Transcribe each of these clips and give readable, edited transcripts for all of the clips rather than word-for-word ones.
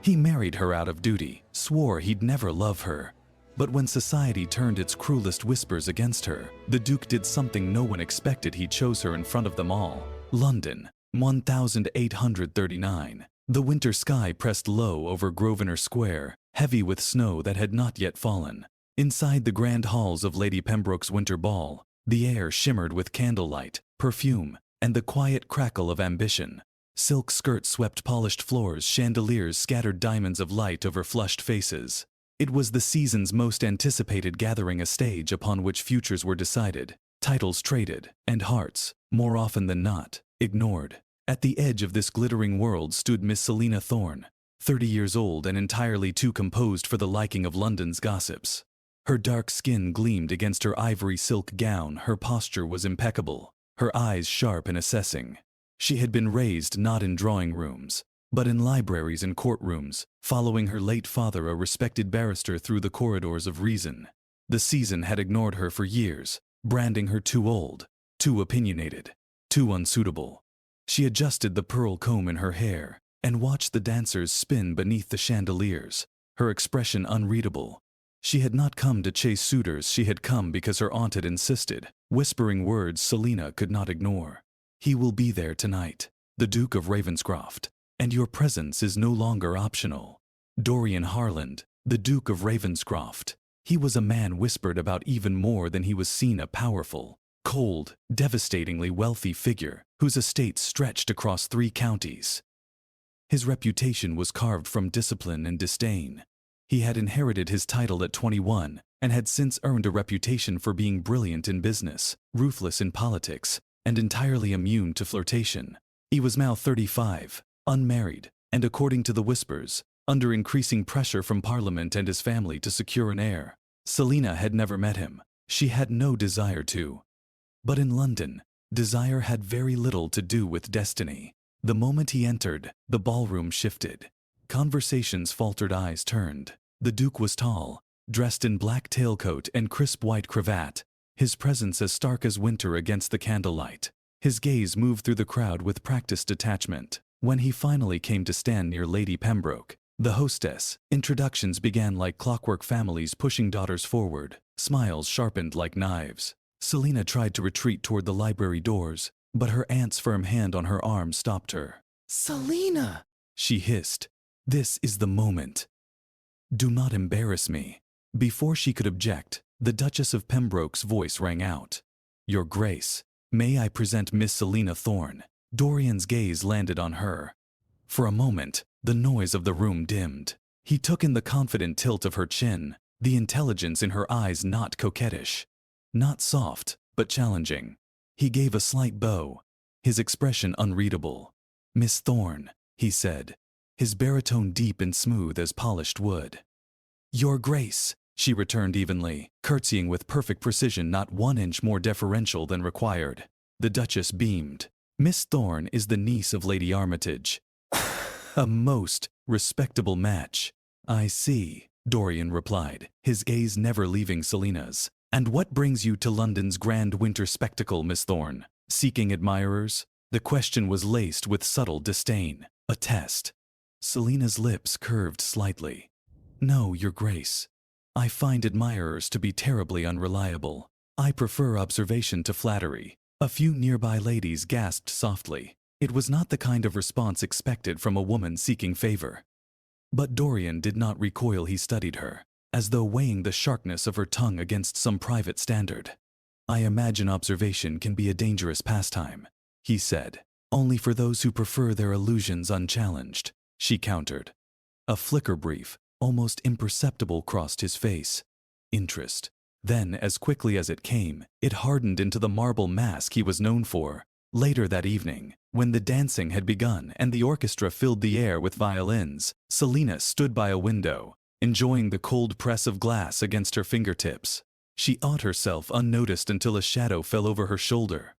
He married her out of duty, swore he'd never love her. But when society turned its cruelest whispers against her, the Duke did something no one expected. He chose her in front of them all. London, 1839. The winter sky pressed low over Grosvenor Square, heavy with snow that had not yet fallen. Inside the grand halls of Lady Pembroke's winter ball, the air shimmered with candlelight, perfume, and the quiet crackle of ambition. Silk skirts swept polished floors, chandeliers scattered diamonds of light over flushed faces. It was the season's most anticipated gathering, a stage upon which futures were decided, titles traded, and hearts, more often than not, ignored. At the edge of this glittering world stood Miss Selina Thorne, 30 years old and entirely too composed for the liking of London's gossips. Her dark skin gleamed against her ivory silk gown, her posture was impeccable, her eyes sharp and assessing. She had been raised not in drawing rooms, but in libraries and courtrooms, following her late father, a respected barrister, through the corridors of reason. The season had ignored her for years, branding her too old, too opinionated, too unsuitable. She adjusted the pearl comb in her hair and watched the dancers spin beneath the chandeliers, her expression unreadable. She had not come to chase suitors, she had come because her aunt had insisted, whispering words Selina could not ignore. He will be there tonight, the Duke of Ravenscroft, and your presence is no longer optional. Dorian Harland, the Duke of Ravenscroft. He was a man whispered about even more than he was seen, a powerful, cold, devastatingly wealthy figure whose estate stretched across 3 counties. His reputation was carved from discipline and disdain. He had inherited his title at 21 and had since earned a reputation for being brilliant in business, ruthless in politics, and entirely immune to flirtation. He was now 35, unmarried, and according to the whispers, under increasing pressure from Parliament and his family to secure an heir. Selina had never met him. She had no desire to. But in London, desire had very little to do with destiny. The moment he entered, the ballroom shifted. Conversations faltered, eyes turned. The Duke was tall, dressed in black tailcoat and crisp white cravat, his presence as stark as winter against the candlelight. His gaze moved through the crowd with practiced detachment. When he finally came to stand near Lady Pembroke, the hostess, introductions began like clockwork, families pushing daughters forward, smiles sharpened like knives. Selina tried to retreat toward the library doors, but her aunt's firm hand on her arm stopped her. "Selina!" she hissed. "This is the moment. Do not embarrass me." Before she could object, the Duchess of Pembroke's voice rang out. "Your Grace, may I present Miss Selina Thorne?" Dorian's gaze landed on her. For a moment, the noise of the room dimmed. He took in the confident tilt of her chin, the intelligence in her eyes, not coquettish, not soft, but challenging. He gave a slight bow, his expression unreadable. "Miss Thorne," he said, his baritone deep and smooth as polished wood. "Your Grace," she returned evenly, curtsying with perfect precision, not 1 inch more deferential than required. The Duchess beamed. "Miss Thorne is the niece of Lady Armitage." "A most respectable match." "I see," Dorian replied, his gaze never leaving Selina's. "And what brings you to London's grand winter spectacle, Miss Thorne? Seeking admirers?" The question was laced with subtle disdain. "A test." Selina's lips curved slightly. "No, Your Grace. I find admirers to be terribly unreliable. I prefer observation to flattery." A few nearby ladies gasped softly. It was not the kind of response expected from a woman seeking favor. But Dorian did not recoil. He studied her, as though weighing the sharpness of her tongue against some private standard. "I imagine observation can be a dangerous pastime," he said. "Only for those who prefer their illusions unchallenged," she countered. A flicker, brief, almost imperceptible, crossed his face. Interest. Then, as quickly as it came, it hardened into the marble mask he was known for. Later that evening, when the dancing had begun and the orchestra filled the air with violins, Selina stood by a window, enjoying the cold press of glass against her fingertips. She awed herself unnoticed until a shadow fell over her shoulder.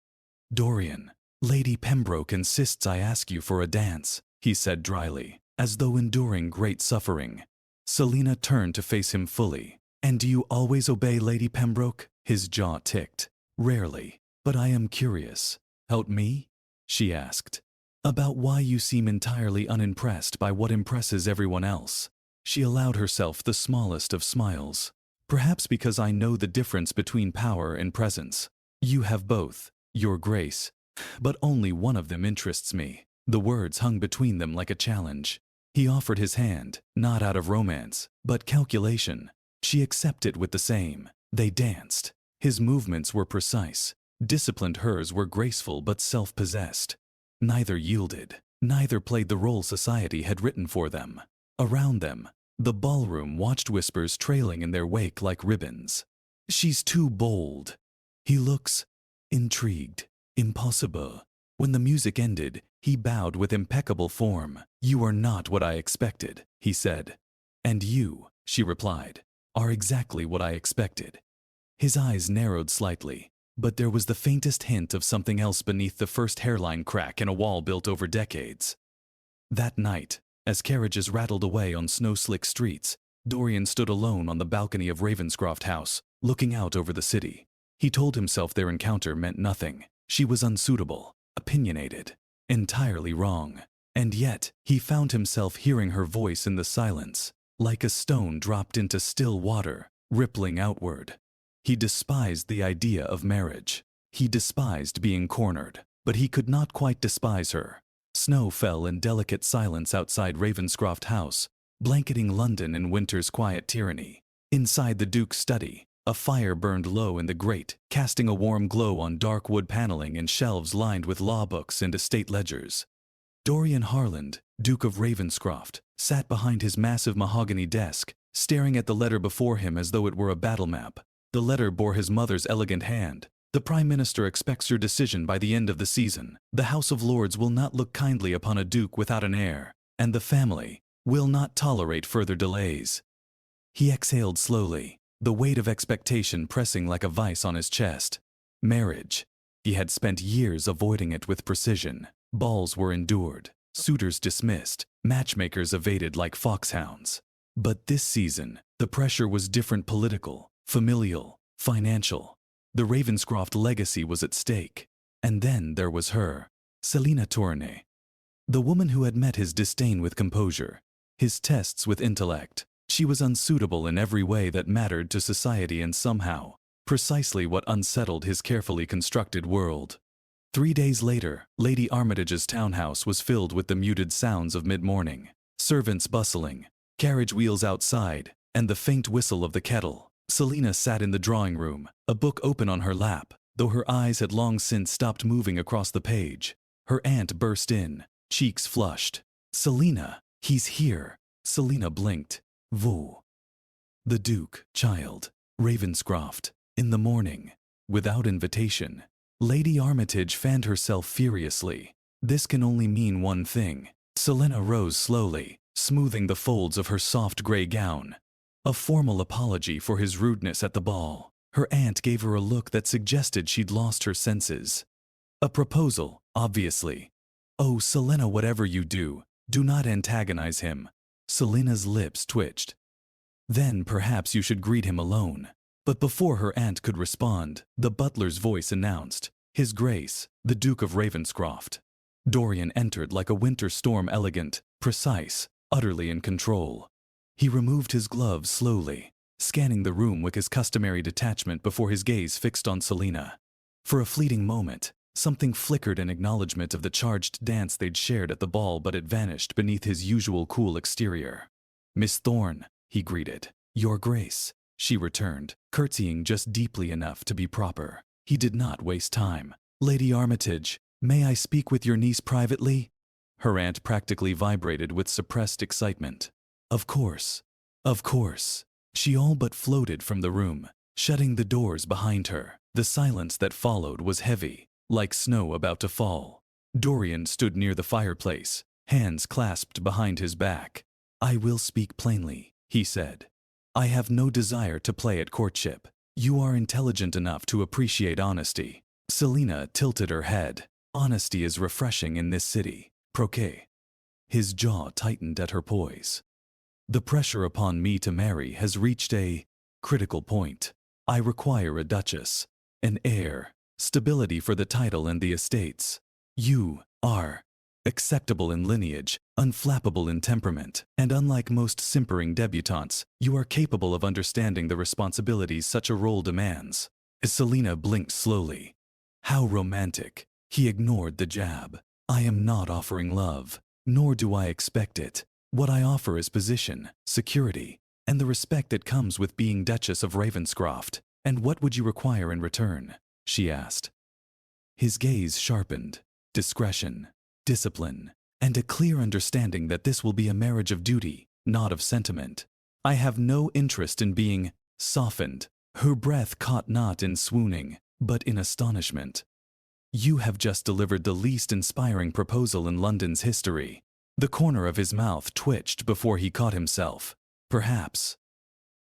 "Dorian, Lady Pembroke insists I ask you for a dance," he said dryly, as though enduring great suffering. Selina turned to face him fully. "And do you always obey Lady Pembroke?" His jaw ticked. "Rarely, but I am curious." "Help me?" she asked. About why you seem entirely unimpressed by what impresses everyone else. She allowed herself the smallest of smiles. Perhaps because I know the difference between power and presence. You have both, Your Grace. But only one of them interests me. The words hung between them like a challenge. He offered his hand, not out of romance, but calculation. She accepted with the same. They danced. His movements were precise. Disciplined, hers were graceful but self-possessed. Neither yielded. Neither played the role society had written for them. Around them, the ballroom watched, whispers trailing in their wake like ribbons. She's too bold. He looks intrigued. Impossible. When the music ended, he bowed with impeccable form. You are not what I expected, he said. And you, she replied, are exactly what I expected. His eyes narrowed slightly, but there was the faintest hint of something else beneath the first hairline crack in a wall built over decades. That night, as carriages rattled away on snow-slick streets, Dorian stood alone on the balcony of Ravenscroft House, looking out over the city. He told himself their encounter meant nothing. She was unsuitable, opinionated, entirely wrong. And yet, he found himself hearing her voice in the silence, like a stone dropped into still water, rippling outward. He despised the idea of marriage. He despised being cornered, but he could not quite despise her. Snow fell in delicate silence outside Ravenscroft House, blanketing London in winter's quiet tyranny. Inside the Duke's study, a fire burned low in the grate, casting a warm glow on dark wood paneling and shelves lined with law books and estate ledgers. Dorian Harland, Duke of Ravenscroft, sat behind his massive mahogany desk, staring at the letter before him as though it were a battle map. The letter bore his mother's elegant hand. The Prime Minister expects your decision by the end of the season. The House of Lords will not look kindly upon a duke without an heir, and the family will not tolerate further delays. He exhaled slowly, the weight of expectation pressing like a vice on his chest. Marriage. He had spent years avoiding it with precision. Balls were endured, suitors dismissed, matchmakers evaded like foxhounds. But this season, the pressure was different: political, familial, financial. The Ravenscroft legacy was at stake. And then there was her, Selina Tournay. The woman who had met his disdain with composure, his tests with intellect. She was unsuitable in every way that mattered to society, and somehow, precisely what unsettled his carefully constructed world. 3 days later, Lady Armitage's townhouse was filled with the muted sounds of mid-morning. Servants bustling, carriage wheels outside, and the faint whistle of the kettle. Selina sat in the drawing room, a book open on her lap, though her eyes had long since stopped moving across the page. Her aunt burst in, cheeks flushed. "Selina, he's here." Selina blinked. "Vous." The Duke, child, Ravenscroft, in the morning, without invitation. Lady Armitage fanned herself furiously. This can only mean one thing. Selina rose slowly, smoothing the folds of her soft gray gown. A formal apology for his rudeness at the ball. Her aunt gave her a look that suggested she'd lost her senses. A proposal, obviously. "Oh, Selina, whatever you do not antagonize him." Selina's lips twitched. "Then perhaps you should greet him alone." But before her aunt could respond, the butler's voice announced, "His Grace, the Duke of Ravenscroft." Dorian entered like a winter storm, elegant, precise, utterly in control. He removed his gloves slowly, scanning the room with his customary detachment before his gaze fixed on Selina. For a fleeting moment, something flickered in acknowledgement of the charged dance they'd shared at the ball, but it vanished beneath his usual cool exterior. "Miss Thorne," he greeted. "Your Grace," she returned, curtsying just deeply enough to be proper. He did not waste time. "Lady Armitage, may I speak with your niece privately?" Her aunt practically vibrated with suppressed excitement. Of course. Of course." She all but floated from the room, shutting the doors behind her. The silence that followed was heavy, like snow about to fall. Dorian stood near the fireplace, hands clasped behind his back. "I will speak plainly," he said. "I have no desire to play at courtship. You are intelligent enough to appreciate honesty." Selina tilted her head. "Honesty is refreshing in this city, Proquet." His jaw tightened at her poise. "The pressure upon me to marry has reached a critical point. I require a duchess, an heir, stability for the title and the estates. You are acceptable in lineage, unflappable in temperament, and unlike most simpering debutantes, you are capable of understanding the responsibilities such a role demands. Selina blinked slowly. How romantic. He ignored the jab. I am not offering love, nor do I expect it. What I offer is position, security, and the respect that comes with being Duchess of Ravenscroft. And what would you require in return? She asked. His gaze sharpened. Discretion, discipline, and a clear understanding that this will be a marriage of duty, not of sentiment. I have no interest in being softened. Her breath caught not in swooning, but in astonishment. You have just delivered the least inspiring proposal in London's history. The corner of his mouth twitched before he caught himself. Perhaps.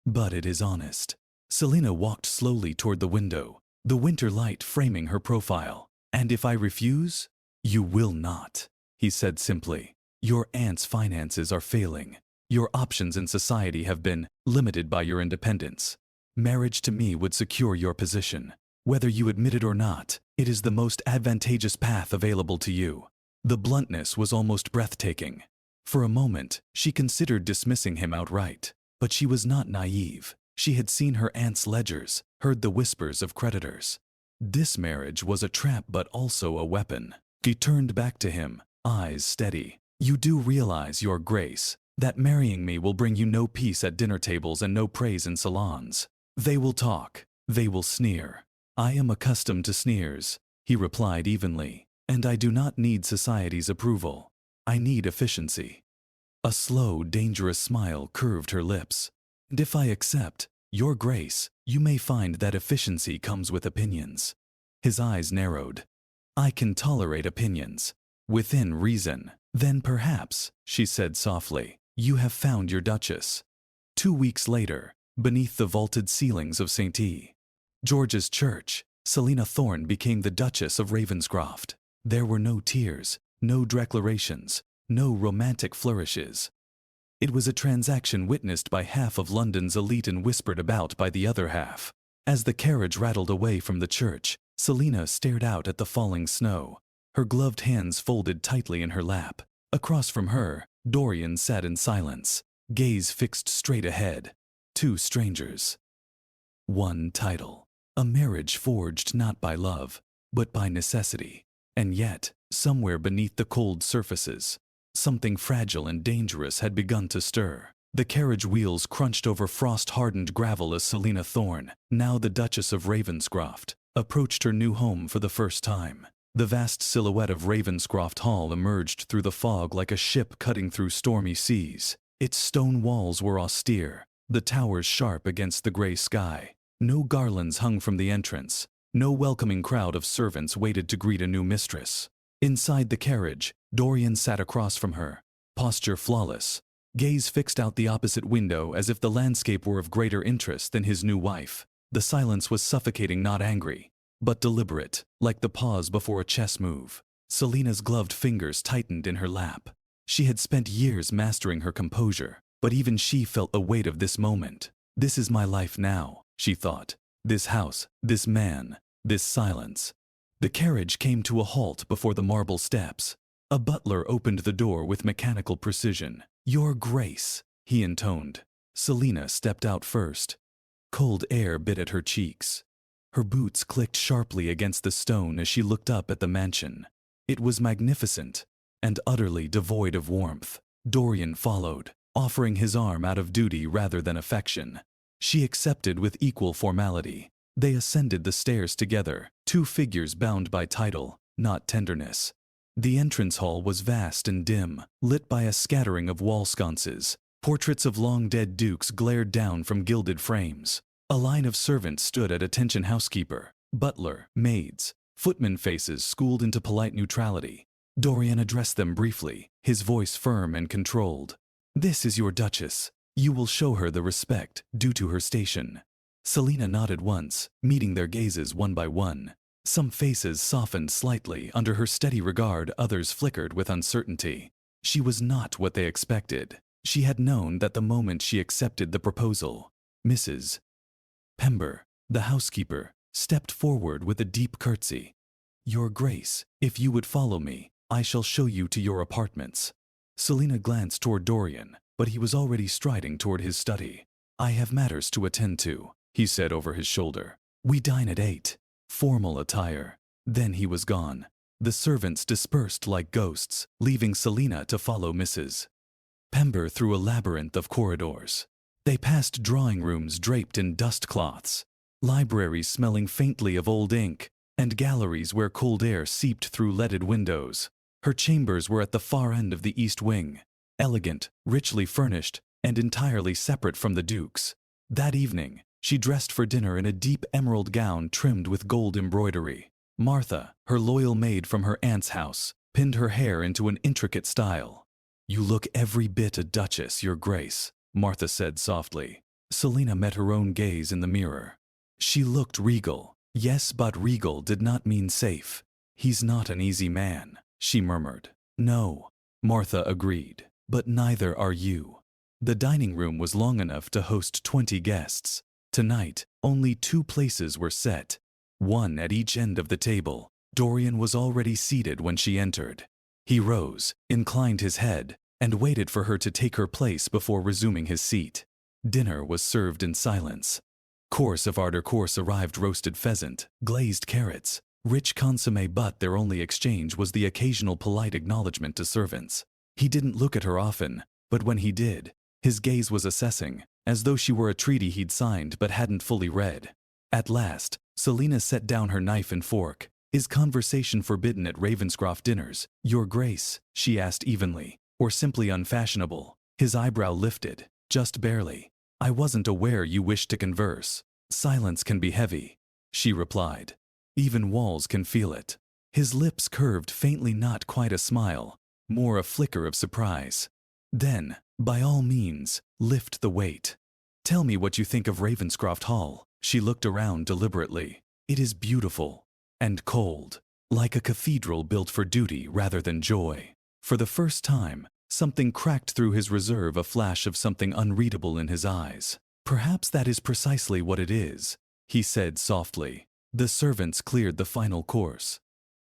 But it is honest. Selina walked slowly toward the window, the winter light framing her profile. And if I refuse? You will not, he said simply. Your aunt's finances are failing. Your options in society have been limited by your independence. Marriage to me would secure your position. Whether you admit it or not, it is the most advantageous path available to you. The bluntness was almost breathtaking. For a moment, she considered dismissing him outright. But she was not naive. She had seen her aunt's ledgers, heard the whispers of creditors. This marriage was a trap but also a weapon. She turned back to him, eyes steady. You do realize, Your Grace, that marrying me will bring you no peace at dinner tables and no praise in salons. They will talk. They will sneer. I am accustomed to sneers, he replied evenly, and I do not need society's approval. I need efficiency. A slow, dangerous smile curved her lips. And if I accept, Your Grace, you may find that efficiency comes with opinions. His eyes narrowed. I can tolerate opinions. Within reason. Then perhaps, she said softly, you have found your Duchess. 2 weeks later, beneath the vaulted ceilings of St. George's Church, Selina Thorne became the Duchess of Ravenscroft. There were no tears, no declarations, no romantic flourishes. It was a transaction witnessed by half of London's elite and whispered about by the other half. As the carriage rattled away from the church, Selina stared out at the falling snow, her gloved hands folded tightly in her lap. Across from her, Dorian sat in silence, gaze fixed straight ahead. Two strangers. One title. A marriage forged not by love, but by necessity. And yet, somewhere beneath the cold surfaces, something fragile and dangerous had begun to stir. The carriage wheels crunched over frost-hardened gravel as Selina Thorne, now the Duchess of Ravenscroft, approached her new home for the first time. The vast silhouette of Ravenscroft Hall emerged through the fog like a ship cutting through stormy seas. Its stone walls were austere, the towers sharp against the gray sky. No garlands hung from the entrance. No welcoming crowd of servants waited to greet a new mistress. Inside the carriage, Dorian sat across from her, posture flawless, gaze fixed out the opposite window as if the landscape were of greater interest than his new wife. The silence was suffocating, not angry, but deliberate, like the pause before a chess move. Selina's gloved fingers tightened in her lap. She had spent years mastering her composure, but even she felt the weight of this moment. This is my life now, she thought. This house, this man, this silence. The carriage came to a halt before the marble steps. A butler opened the door with mechanical precision. Your Grace, he intoned. Selina stepped out first. Cold air bit at her cheeks. Her boots clicked sharply against the stone as she looked up at the mansion. It was magnificent and utterly devoid of warmth. Dorian followed, offering his arm out of duty rather than affection. She accepted with equal formality. They ascended the stairs together, two figures bound by title, not tenderness. The entrance hall was vast and dim, lit by a scattering of wall sconces. Portraits of long-dead dukes glared down from gilded frames. A line of servants stood at attention: housekeeper, butler, maids, footmen, faces schooled into polite neutrality. Dorian addressed them briefly, his voice firm and controlled. This is your Duchess. You will show her the respect due to her station. Selina nodded once, meeting their gazes one by one. Some faces softened slightly under her steady regard, others flickered with uncertainty. She was not what they expected. She had known that the moment she accepted the proposal. Mrs. Pember, the housekeeper, stepped forward with a deep curtsy. Your Grace, if you would follow me, I shall show you to your apartments." Selina glanced toward Dorian, but he was already striding toward his study. "I have matters to attend to," he said over his shoulder. "We dine at 8. Formal attire." Then he was gone. The servants dispersed like ghosts, leaving Selina to follow Mrs. Pember through a labyrinth of corridors. They passed drawing rooms draped in dust cloths, libraries smelling faintly of old ink, and galleries where cold air seeped through leaded windows. Her chambers were at the far end of the east wing, elegant, richly furnished, and entirely separate from the Duke's. That evening, she dressed for dinner in a deep emerald gown trimmed with gold embroidery. Martha, her loyal maid from her aunt's house, pinned her hair into an intricate style. "You look every bit a duchess, Your Grace," Martha said softly. Selina met her own gaze in the mirror. She looked regal. Yes, but regal did not mean safe. "He's not an easy man," she murmured. "No," Martha agreed, "but neither are you." The dining room was long enough to host 20 guests. Tonight, only 2 places were set, one at each end of the table. Dorian was already seated when she entered. He rose, inclined his head, and waited for her to take her place before resuming his seat. Dinner was served in silence. Course after course arrived: roasted pheasant, glazed carrots, rich consommé, but their only exchange was the occasional polite acknowledgement to servants. He didn't look at her often, but when he did, his gaze was assessing, as though she were a treaty he'd signed but hadn't fully read. At last, Selina set down her knife and fork. "Is conversation forbidden at Ravenscroft dinners, Your Grace?" she asked evenly, "or simply unfashionable?" His eyebrow lifted, just barely. "I wasn't aware you wished to converse." "Silence can be heavy," she replied. "Even walls can feel it." His lips curved faintly, not quite a smile, more a flicker of surprise. "Then, by all means, lift the weight. Tell me what you think of Ravenscroft Hall." She looked around deliberately. "It is beautiful. And cold. Like a cathedral built for duty rather than joy." For the first time, something cracked through his reserve, a flash of something unreadable in his eyes. "Perhaps that is precisely what it is," he said softly. The servants cleared the final course.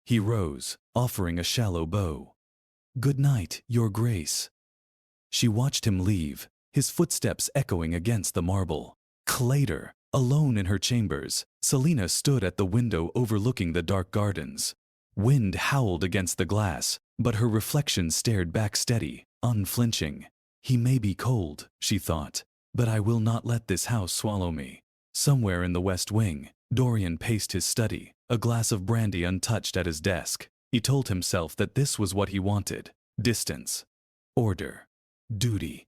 He rose, offering a shallow bow. "Good night, Your Grace." She watched him leave, his footsteps echoing against the marble. Later, alone in her chambers, Selina stood at the window overlooking the dark gardens. Wind howled against the glass, but her reflection stared back steady, unflinching. "He may be cold," she thought, "but I will not let this house swallow me." Somewhere in the West Wing, Dorian paced his study, a glass of brandy untouched at his desk. He told himself that this was what he wanted: distance, order, duty.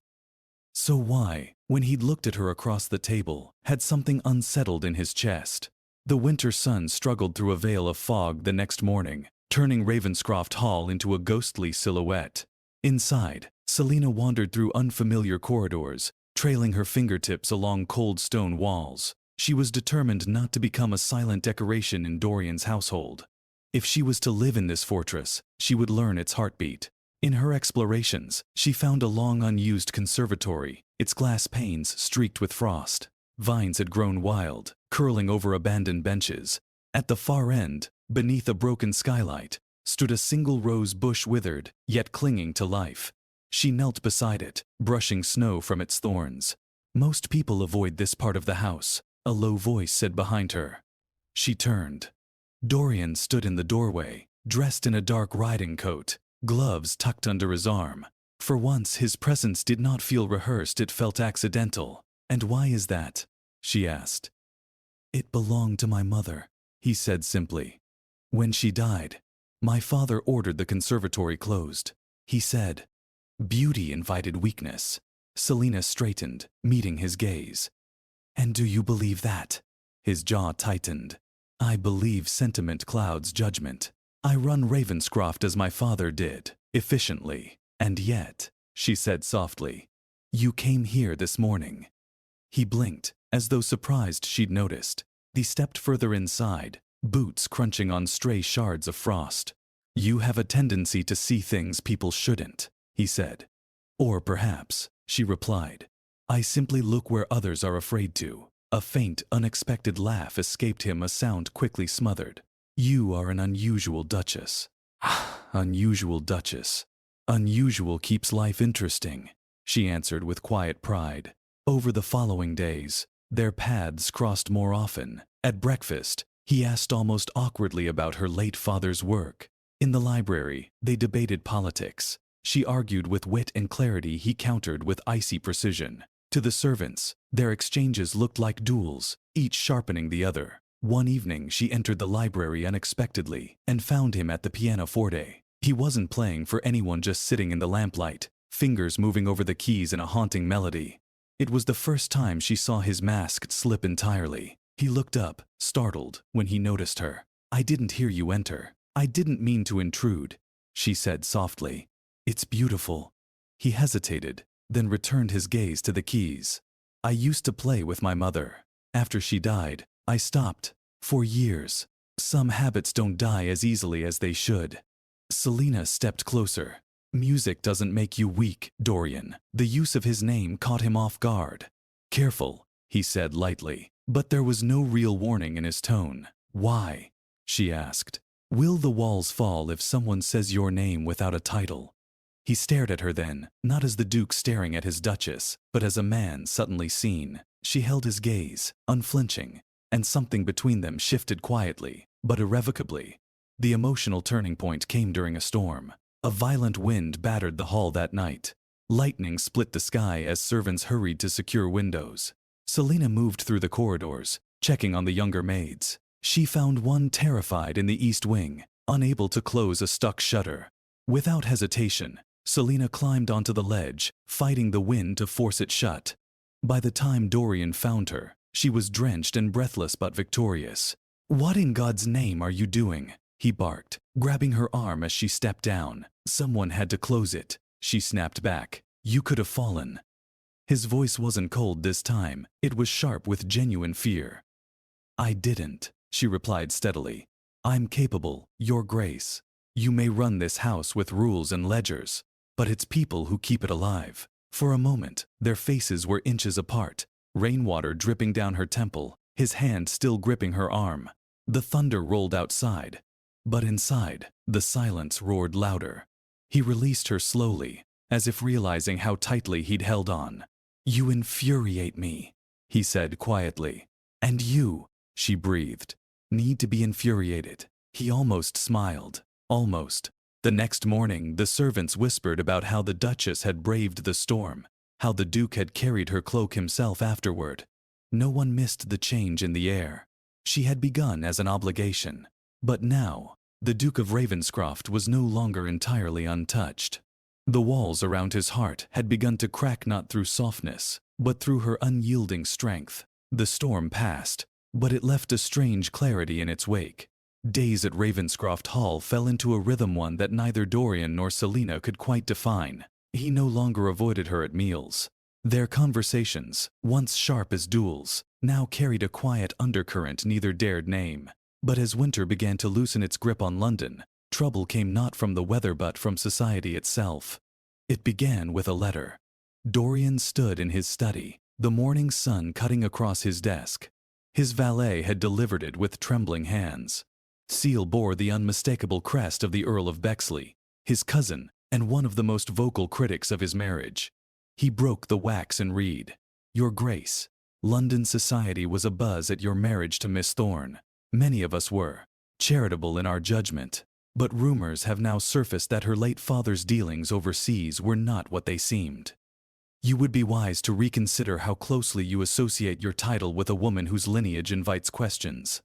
So why, when he'd looked at her across the table, had something unsettled in his chest? The winter sun struggled through a veil of fog the next morning, turning Ravenscroft Hall into a ghostly silhouette. Inside, Selina wandered through unfamiliar corridors, trailing her fingertips along cold stone walls. She was determined not to become a silent decoration in Dorian's household. If she was to live in this fortress, she would learn its heartbeat. In her explorations, she found a long unused conservatory, its glass panes streaked with frost. Vines had grown wild, curling over abandoned benches. At the far end, beneath a broken skylight, stood a single rose bush, withered, yet clinging to life. She knelt beside it, brushing snow from its thorns. "Most people avoid this part of the house," a low voice said behind her. She turned. Dorian stood in the doorway, dressed in a dark riding coat, gloves tucked under his arm. For once his presence did not feel rehearsed, it felt accidental. "And why is that?" she asked. "It belonged to my mother," he said simply. "When she died, my father ordered the conservatory closed. He said, beauty invited weakness." Selina straightened, meeting his gaze. "And do you believe that?" His jaw tightened. "I believe sentiment clouds judgment. I run Ravenscroft as my father did, efficiently. And yet," she said softly, "you came here this morning." He blinked, as though surprised she'd noticed. He stepped further inside, boots crunching on stray shards of frost. "You have a tendency to see things people shouldn't," he said. "Or perhaps," she replied, "I simply look where others are afraid to." A faint, unexpected laugh escaped him, a sound quickly smothered. "You are an unusual duchess." Unusual, Duchess. Unusual keeps life interesting, she answered with quiet pride. Over the following days, their paths crossed more often. At breakfast, he asked almost awkwardly about her late father's work. In the library, they debated politics. She argued with wit and clarity, he countered with icy precision. To the servants, their exchanges looked like duels, each sharpening the other. One evening she entered the library unexpectedly and found him at the pianoforte. He wasn't playing for anyone, just sitting in the lamplight, fingers moving over the keys in a haunting melody. It was the first time she saw his mask slip entirely. He looked up, startled, when he noticed her. "I didn't hear you enter. I didn't mean to intrude," she said softly. "It's beautiful." He hesitated, then returned his gaze to the keys. "I used to play with my mother. After she died, I stopped. For years. Some habits don't die as easily as they should." Selina stepped closer. "Music doesn't make you weak, Dorian." The use of his name caught him off guard. "Careful," he said lightly, but there was no real warning in his tone. "Why?" she asked. "Will the walls fall if someone says your name without a title?" He stared at her then, not as the Duke staring at his Duchess, but as a man suddenly seen. She held his gaze, unflinching, and something between them shifted quietly, but irrevocably. The emotional turning point came during a storm. A violent wind battered the hall that night. Lightning split the sky as servants hurried to secure windows. Selina moved through the corridors, checking on the younger maids. She found one terrified in the east wing, unable to close a stuck shutter. Without hesitation, Selina climbed onto the ledge, fighting the wind to force it shut. By the time Dorian found her, she was drenched and breathless but victorious. "What in God's name are you doing?" he barked, grabbing her arm as she stepped down. "Someone had to close it," she snapped back. "You could have fallen." His voice wasn't cold this time, it was sharp with genuine fear. "I didn't," she replied steadily. "I'm capable, Your Grace. You may run this house with rules and ledgers, but it's people who keep it alive." For a moment, their faces were inches apart, rainwater dripping down her temple, his hand still gripping her arm. The thunder rolled outside, but inside, the silence roared louder. He released her slowly, as if realizing how tightly he'd held on. "You infuriate me," he said quietly. "And you," she breathed, "need to be infuriated." He almost smiled. Almost. The next morning, the servants whispered about how the Duchess had braved the storm, how the Duke had carried her cloak himself afterward. No one missed the change in the air. She had begun as an obligation. But now, the Duke of Ravenscroft was no longer entirely untouched. The walls around his heart had begun to crack, not through softness, but through her unyielding strength. The storm passed, but it left a strange clarity in its wake. Days at Ravenscroft Hall fell into a rhythm, one that neither Dorian nor Selina could quite define. He no longer avoided her at meals. Their conversations, once sharp as duels, now carried a quiet undercurrent neither dared name. But as winter began to loosen its grip on London, trouble came not from the weather but from society itself. It began with a letter. Dorian stood in his study, the morning sun cutting across his desk. His valet had delivered it with trembling hands. Seal bore the unmistakable crest of the Earl of Bexley, his cousin and one of the most vocal critics of his marriage. He broke the wax and read, "Your Grace, London society was abuzz at your marriage to Miss Thorne. Many of us were charitable in our judgment, but rumors have now surfaced that her late father's dealings overseas were not what they seemed. You would be wise to reconsider how closely you associate your title with a woman whose lineage invites questions."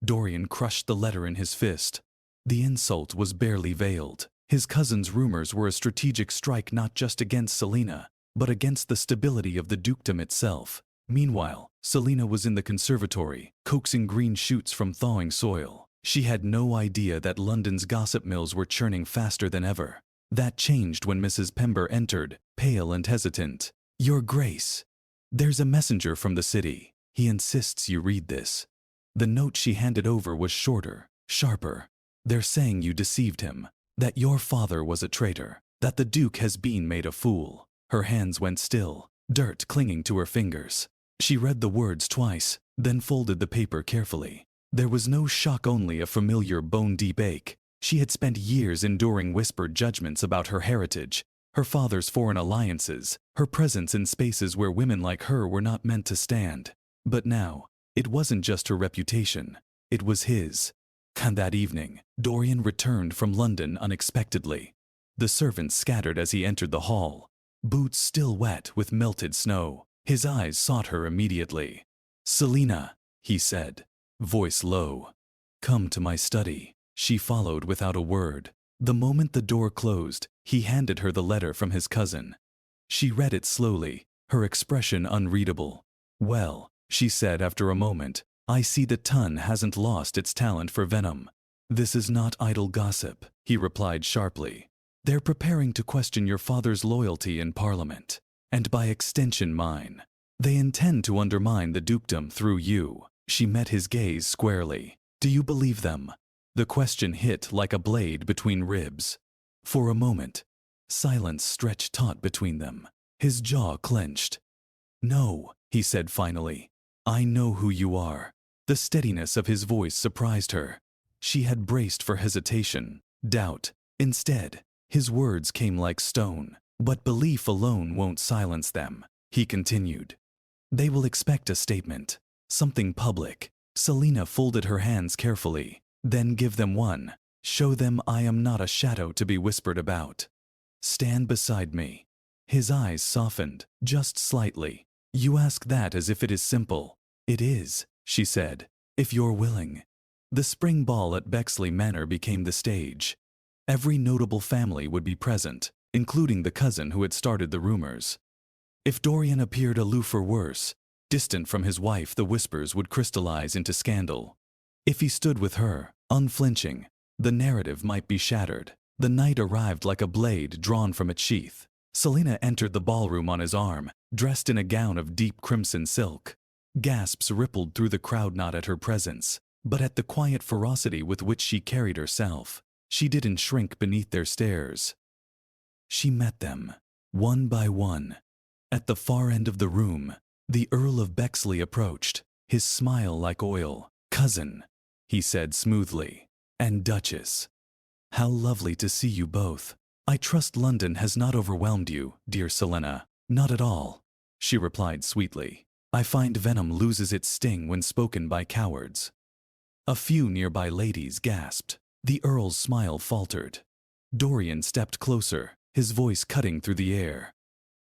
Dorian crushed the letter in his fist. The insult was barely veiled. His cousin's rumors were a strategic strike not just against Selina, but against the stability of the dukedom itself. Meanwhile, Selina was in the conservatory, coaxing green shoots from thawing soil. She had no idea that London's gossip mills were churning faster than ever. That changed when Mrs. Pember entered, pale and hesitant. "Your Grace, there's a messenger from the city. He insists you read this." The note she handed over was shorter, sharper. "They're saying you deceived him, that your father was a traitor, that the Duke has been made a fool." Her hands went still, dirt clinging to her fingers. She read the words twice, then folded the paper carefully. There was no shock, only a familiar bone-deep ache. She had spent years enduring whispered judgments about her heritage, her father's foreign alliances, her presence in spaces where women like her were not meant to stand. But now, it wasn't just her reputation, it was his. And that evening, Dorian returned from London unexpectedly. The servants scattered as he entered the hall, boots still wet with melted snow. His eyes sought her immediately. "Selina," he said, voice low. "Come to my study." She followed without a word. The moment the door closed, he handed her the letter from his cousin. She read it slowly, her expression unreadable. "Well," she said after a moment, "I see the Ton hasn't lost its talent for venom." "This is not idle gossip," he replied sharply. "They're preparing to question your father's loyalty in Parliament, and by extension mine. They intend to undermine the dukedom through you." She met his gaze squarely. "Do you believe them?" The question hit like a blade between ribs. For a moment, silence stretched taut between them. His jaw clenched. "No," he said finally. "I know who you are." The steadiness of his voice surprised her. She had braced for hesitation, doubt. Instead, his words came like stone. "But belief alone won't silence them," he continued. "They will expect a statement, something public." Selina folded her hands carefully. "Then give them one. Show them I am not a shadow to be whispered about. Stand beside me." His eyes softened, just slightly. "You ask that as if it is simple." "It is," she said, "if you're willing." The spring ball at Bexley Manor became the stage. Every notable family would be present, including the cousin who had started the rumors. If Dorian appeared aloof or worse, distant from his wife, the whispers would crystallize into scandal. If he stood with her, unflinching, the narrative might be shattered. The night arrived like a blade drawn from its sheath. Selina entered the ballroom on his arm, dressed in a gown of deep crimson silk. Gasps rippled through the crowd not at her presence, but at the quiet ferocity with which she carried herself. She didn't shrink beneath their stares. She met them, one by one. At the far end of the room, the Earl of Bexley approached, his smile like oil. "Cousin," he said smoothly, "and Duchess. How lovely to see you both. I trust London has not overwhelmed you, dear Selina." "Not at all," she replied sweetly. "I find venom loses its sting when spoken by cowards." A few nearby ladies gasped. The Earl's smile faltered. Dorian stepped closer, his voice cutting through the air.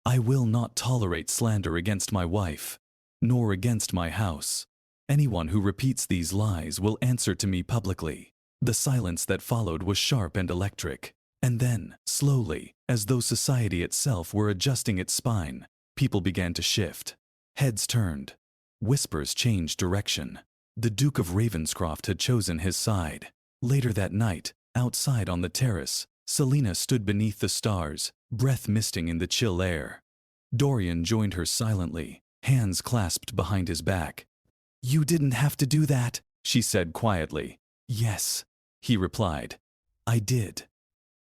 "I will not tolerate slander against my wife, nor against my house. Anyone who repeats these lies will answer to me publicly." The silence that followed was sharp and electric. And then, slowly, as though society itself were adjusting its spine, people began to shift. Heads turned. Whispers changed direction. The Duke of Ravenscroft had chosen his side. Later that night, outside on the terrace, Selina stood beneath the stars, breath misting in the chill air. Dorian joined her silently, hands clasped behind his back. "You didn't have to do that," she said quietly. "Yes," he replied. "I did."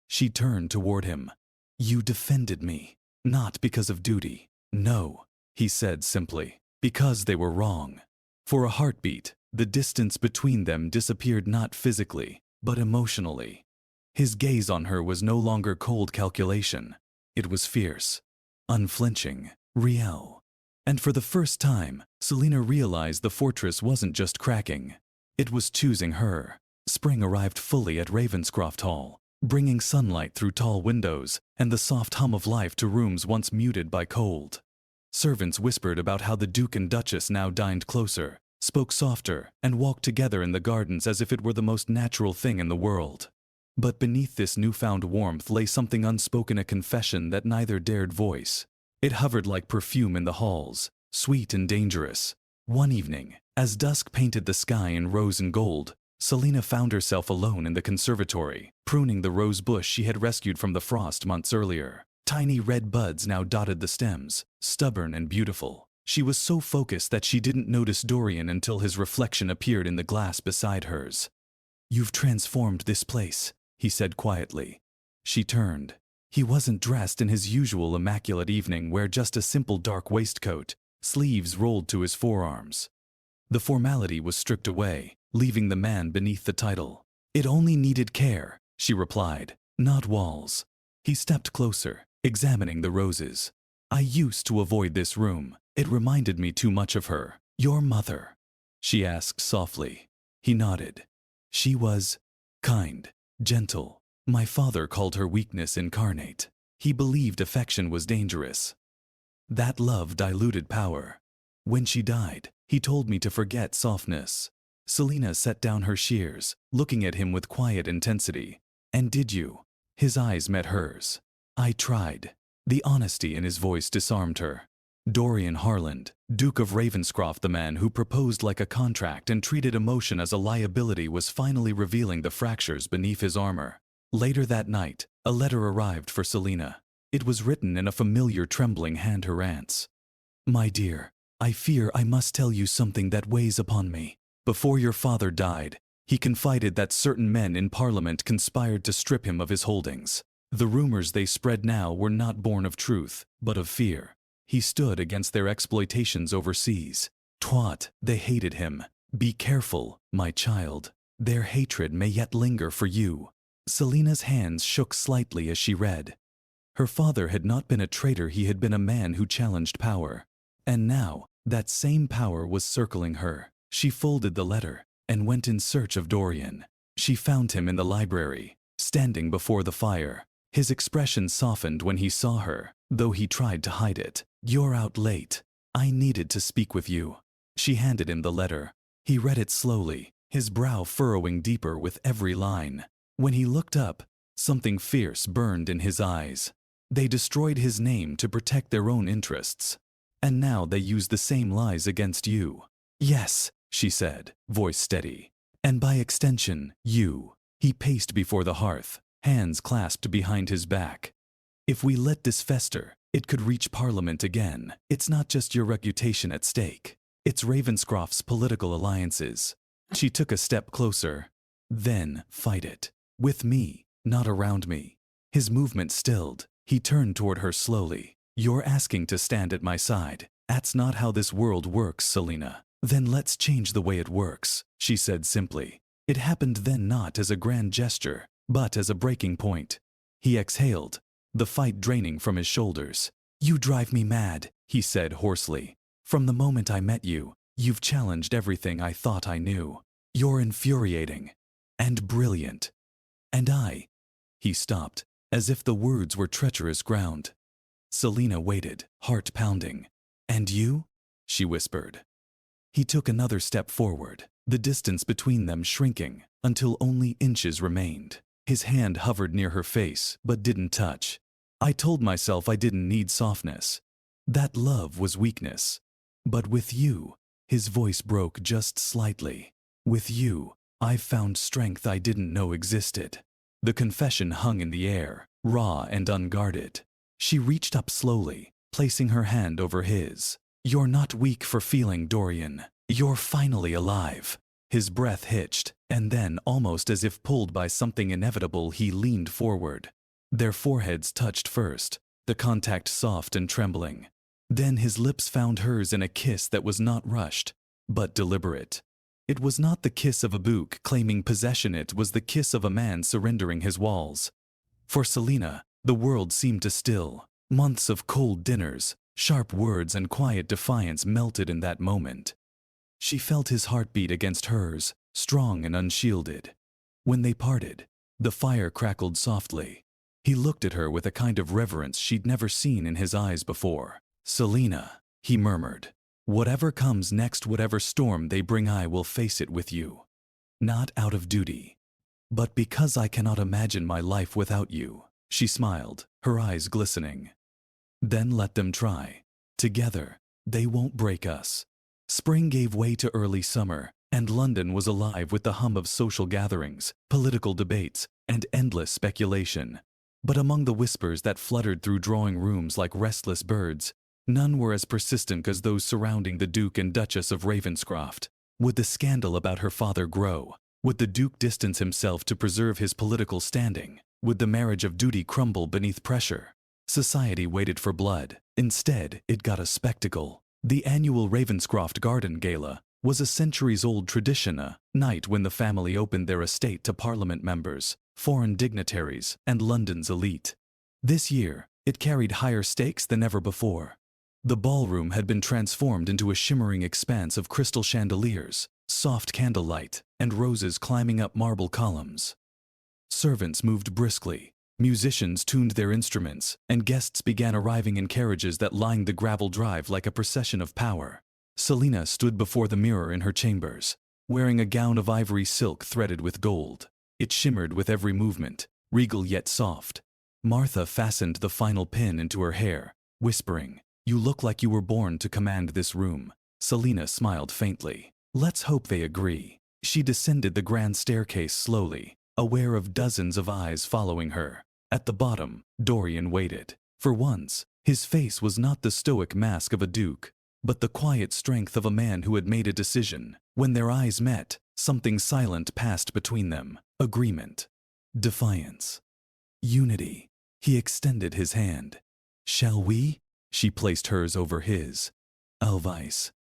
She turned toward him. "You defended me, not because of duty." "No," he said simply, "because they were wrong." For a heartbeat, the distance between them disappeared not physically, but emotionally. His gaze on her was no longer cold calculation. It was fierce, unflinching, real. And for the first time, Selina realized the fortress wasn't just cracking. It was choosing her. Spring arrived fully at Ravenscroft Hall, bringing sunlight through tall windows and the soft hum of life to rooms once muted by cold. Servants whispered about how the Duke and Duchess now dined closer, spoke softer, and walked together in the gardens as if it were the most natural thing in the world. But beneath this newfound warmth lay something unspoken, a confession that neither dared voice. It hovered like perfume in the halls, sweet and dangerous. One evening, as dusk painted the sky in rose and gold, Selina found herself alone in the conservatory, pruning the rose bush she had rescued from the frost months earlier. Tiny red buds now dotted the stems, stubborn and beautiful. She was so focused that she didn't notice Dorian until his reflection appeared in the glass beside hers. "You've transformed this place," he said quietly. She turned. He wasn't dressed in his usual immaculate evening wear, just a simple dark waistcoat, sleeves rolled to his forearms. The formality was stripped away, leaving the man beneath the title. It only needed care, she replied, not walls. He stepped closer, examining the roses. I used to avoid this room. It reminded me too much of her. Your mother, she asked softly. He nodded. She was kind, gentle. My father called her weakness incarnate. He believed affection was dangerous. That love diluted power. When she died, he told me to forget softness. Selina set down her shears, looking at him with quiet intensity. And did you? His eyes met hers. I tried. The honesty in his voice disarmed her. Dorian Harland, Duke of Ravenscroft, the man who proposed like a contract and treated emotion as a liability, was finally revealing the fractures beneath his armor. Later that night, a letter arrived for Selina. It was written in a familiar trembling hand, her aunt's. My dear, I fear I must tell you something that weighs upon me. Before your father died, he confided that certain men in Parliament conspired to strip him of his holdings. The rumors they spread now were not born of truth, but of fear. He stood against their exploitations overseas. Twat, they hated him. Be careful, my child. Their hatred may yet linger for you. Selina's hands shook slightly as she read. Her father had not been a traitor, he had been a man who challenged power. And now, that same power was circling her. She folded the letter and went in search of Dorian. She found him in the library, standing before the fire. His expression softened when he saw her, though he tried to hide it. You're out late. I needed to speak with you. She handed him the letter. He read it slowly, his brow furrowing deeper with every line. When he looked up, something fierce burned in his eyes. They destroyed his name to protect their own interests. And now they use the same lies against you. Yes, she said, voice steady. And by extension, you. He paced before the hearth, hands clasped behind his back. If we let this fester, it could reach Parliament again. It's not just your reputation at stake. It's Ravenscroft's political alliances. She took a step closer. Then fight it. With me, not around me. His movement stilled. He turned toward her slowly. You're asking to stand at my side. That's not how this world works, Selina. Then let's change the way it works, she said simply. It happened then not as a grand gesture, but as a breaking point. He exhaled, the fight draining from his shoulders. You drive me mad, he said hoarsely. From the moment I met you, you've challenged everything I thought I knew. You're infuriating. And brilliant. And he stopped, as if the words were treacherous ground. Selina waited, heart pounding. And you? She whispered. He took another step forward, the distance between them shrinking, until only inches remained. His hand hovered near her face, but didn't touch. I told myself I didn't need softness. That love was weakness. But with you, his voice broke just slightly. With you, I've found strength I didn't know existed. The confession hung in the air, raw and unguarded. She reached up slowly, placing her hand over his. You're not weak for feeling, Dorian. You're finally alive. His breath hitched, and then, almost as if pulled by something inevitable, he leaned forward. Their foreheads touched first, the contact soft and trembling. Then his lips found hers in a kiss that was not rushed, but deliberate. It was not the kiss of a book claiming possession, it was the kiss of a man surrendering his walls. For Selina, the world seemed to still. Months of cold dinners, sharp words and quiet defiance melted in that moment. She felt his heartbeat against hers, strong and unshielded. When they parted, the fire crackled softly. He looked at her with a kind of reverence she'd never seen in his eyes before. Selina, he murmured. Whatever comes next, whatever storm they bring, I will face it with you. Not out of duty, but because I cannot imagine my life without you. She smiled, her eyes glistening. Then let them try. Together, they won't break us. Spring gave way to early summer, and London was alive with the hum of social gatherings, political debates, and endless speculation. But among the whispers that fluttered through drawing rooms like restless birds, none were as persistent as those surrounding the Duke and Duchess of Ravenscroft. Would the scandal about her father grow? Would the Duke distance himself to preserve his political standing? Would the marriage of duty crumble beneath pressure? Society waited for blood. Instead, it got a spectacle. The annual Ravenscroft Garden Gala, was a centuries-old tradition, a night when the family opened their estate to Parliament members, foreign dignitaries, and London's elite. This year, it carried higher stakes than ever before. The ballroom had been transformed into a shimmering expanse of crystal chandeliers, soft candlelight, and roses climbing up marble columns. Servants moved briskly, musicians tuned their instruments, and guests began arriving in carriages that lined the gravel drive like a procession of power. Selina stood before the mirror in her chambers, wearing a gown of ivory silk threaded with gold. It shimmered with every movement, regal yet soft. Martha fastened the final pin into her hair, whispering, "You look like you were born to command this room." Selina smiled faintly. "Let's hope they agree." She descended the grand staircase slowly, aware of dozens of eyes following her. At the bottom, Dorian waited. For once, his face was not the stoic mask of a duke, but the quiet strength of a man who had made a decision. When their eyes met, something silent passed between them. Agreement. Defiance. Unity. He extended his hand. "Shall we?" She placed hers over his. Alvice.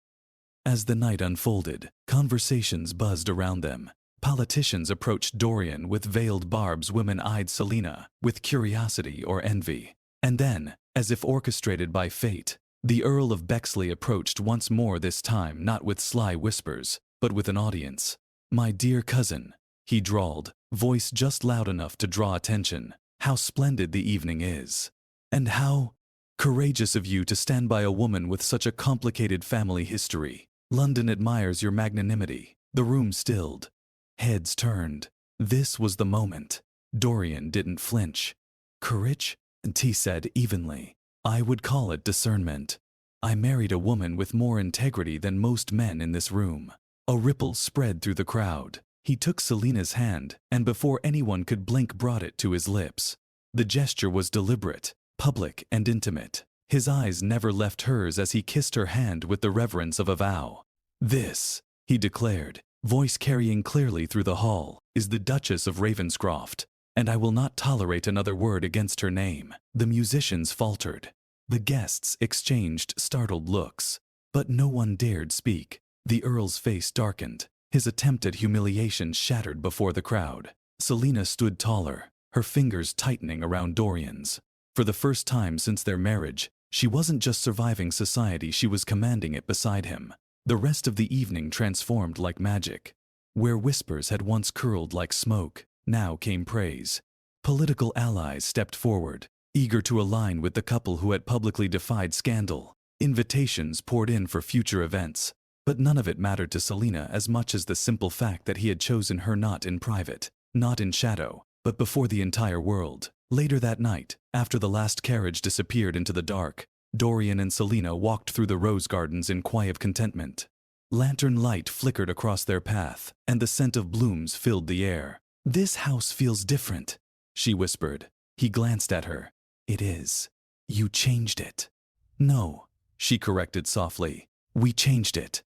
As the night unfolded, conversations buzzed around them. Politicians approached Dorian with veiled barbs. Women eyed Selina with curiosity or envy. And then, as if orchestrated by fate, the Earl of Bexley approached once more, this time not with sly whispers, but with an audience. "My dear cousin," he drawled, voice just loud enough to draw attention, "how splendid the evening is. And how courageous of you to stand by a woman with such a complicated family history. London admires your magnanimity." The room stilled. Heads turned. This was the moment. Dorian didn't flinch. "Courage?" T said evenly. "I would call it discernment. I married a woman with more integrity than most men in this room." A ripple spread through the crowd. He took Selina's hand, and before anyone could blink brought it to his lips. The gesture was deliberate, public and intimate. His eyes never left hers as he kissed her hand with the reverence of a vow. "This," he declared, voice carrying clearly through the hall, "is the Duchess of Ravenscroft, and I will not tolerate another word against her name." The musicians faltered. The guests exchanged startled looks, but no one dared speak. The Earl's face darkened, his attempt at humiliation shattered before the crowd. Selina stood taller, her fingers tightening around Dorian's. For the first time since their marriage, she wasn't just surviving society, she was commanding it beside him. The rest of the evening transformed like magic. Where whispers had once curled like smoke, now came praise. Political allies stepped forward, eager to align with the couple who had publicly defied scandal. Invitations poured in for future events, but none of it mattered to Selina as much as the simple fact that he had chosen her not in private, not in shadow, but before the entire world. Later that night, after the last carriage disappeared into the dark, Dorian and Selina walked through the rose gardens in quiet contentment. Lantern light flickered across their path, and the scent of blooms filled the air. "This house feels different," she whispered. He glanced at her. "It is. You changed it." "No," she corrected softly. "We changed it."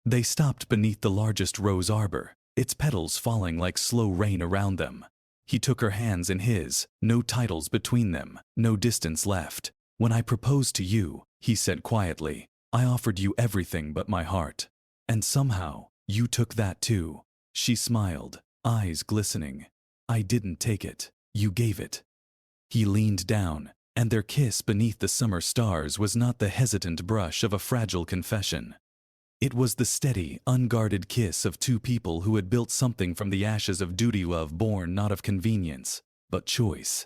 They stopped beneath the largest rose arbor, its petals falling like slow rain around them. He took her hands in his, no titles between them, no distance left. "When I proposed to you," he said quietly, "I offered you everything but my heart. And somehow, you took that too." She smiled, eyes glistening. "I didn't take it. You gave it." He leaned down, and their kiss beneath the summer stars was not the hesitant brush of a fragile confession. It was the steady, unguarded kiss of two people who had built something from the ashes of duty, love born not of convenience, but choice.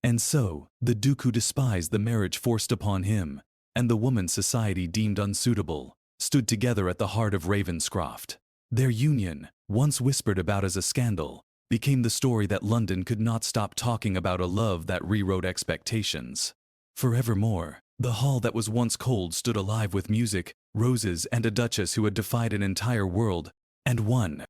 And so, the Duke who despised the marriage forced upon him, and the woman society deemed unsuitable, stood together at the heart of Ravenscroft. Their union, once whispered about as a scandal, became the story that London could not stop talking about, a love that rewrote expectations. Forevermore, the hall that was once cold stood alive with music, roses, and a Duchess who had defied an entire world, and one